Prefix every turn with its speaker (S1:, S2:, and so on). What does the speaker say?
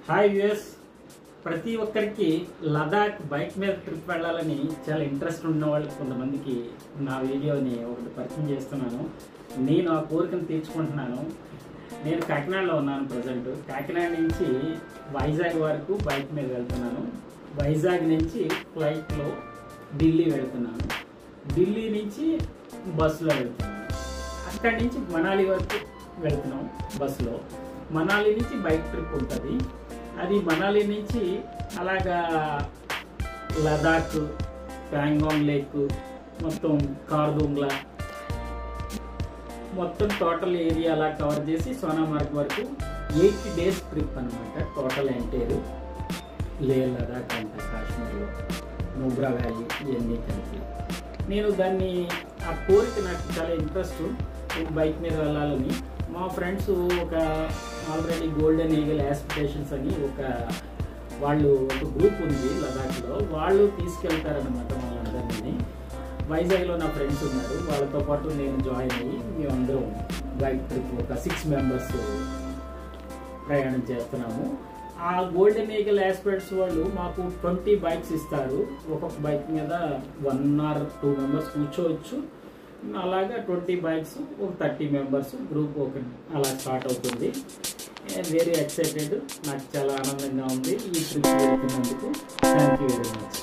S1: Hi viewers, ప్రతి ఒక్కరికి Ladakh bike మీద ట్రిప్ వెళ్ళాలని చాలా ఇంట్రెస్ట్ ఉన్న వాళ్ళు కొంతమందికి నా వీడియోని ఒకటి పరిచయం చేస్తున్నాను. నేను ఆ కోరికను తీర్చుకుంటున్నాను. నేను కాకినాడలో ఉన్నాను ప్రజెంట్. కాకినాడ నుంచి వైజాగ్ వరకు బైక్ మీద వెళ్తున్నాను. వైజాగ్ నుంచి ఫ్లైట్లో ఢిల్లీ వెళ్తున్నాను. ఢిల్లీ నుంచి బస్సులో వెళ్తున్నాను. అక్కడి నుంచి మనాలి వరకు వెళ్తున్నాం బస్సులో. మనాలి నుంచి బైక్ ట్రిప్ ఉంటుంది. అది మనాలి నుంచి అలాగా లదాఖ్, ప్యాంగాంగ్ లేక్, మొత్తం కార్దుంగ్లా, మొత్తం టోటల్ ఏరియా అలా కవర్ చేసి సోనామార్గ్ వరకు 8 days ట్రిప్ అనమాట. టోటల్ ఎంటైర్ లే లదాఖ్ అంతా కాశ్మీర్లో నుబ్రా వ్యాలీ ఇవన్నీ కలిపి నేను దాన్ని ఆ కోరిక నాకు చాలా ఇంట్రెస్ట్ బైక్ మీద వెళ్ళాలని. మా ఫ్రెండ్స్ ఒక ఆల్రెడీ గోల్డెన్ ఈగల్ యాస్పిరేషన్స్ అని వాళ్ళు ఒక గ్రూప్ ఉంది లదాఖ్లో. వాళ్ళు తీసుకెళ్తారనమాట వాళ్ళందరినీ. వైజాగ్లో నా ఫ్రెండ్స్ ఉన్నారు, వాళ్ళతో పాటు నేను జాయిన్ అయ్యి మేమందరం బైక్ ట్రిప్ ఒక 6 members ప్రయాణం చేస్తున్నాము. ఆ గోల్డెన్ ఈగల్ యాస్పిరెంట్స్ వాళ్ళు మాకు 20 bikes ఇస్తారు. ఒక్కొక్క బైక్ మీద 1 or 2 members కూర్చోవచ్చు. అలాగా 20 bikes, ఒక 30 members గ్రూప్ ఒక అలా స్టార్ట్ అవుతుంది. వెరీ ఎక్సైటెడ్, నాకు చాలా ఆనందంగా ఉంది ఈ ట్రిప్ వెళ్తున్నందుకు. Thank you very much.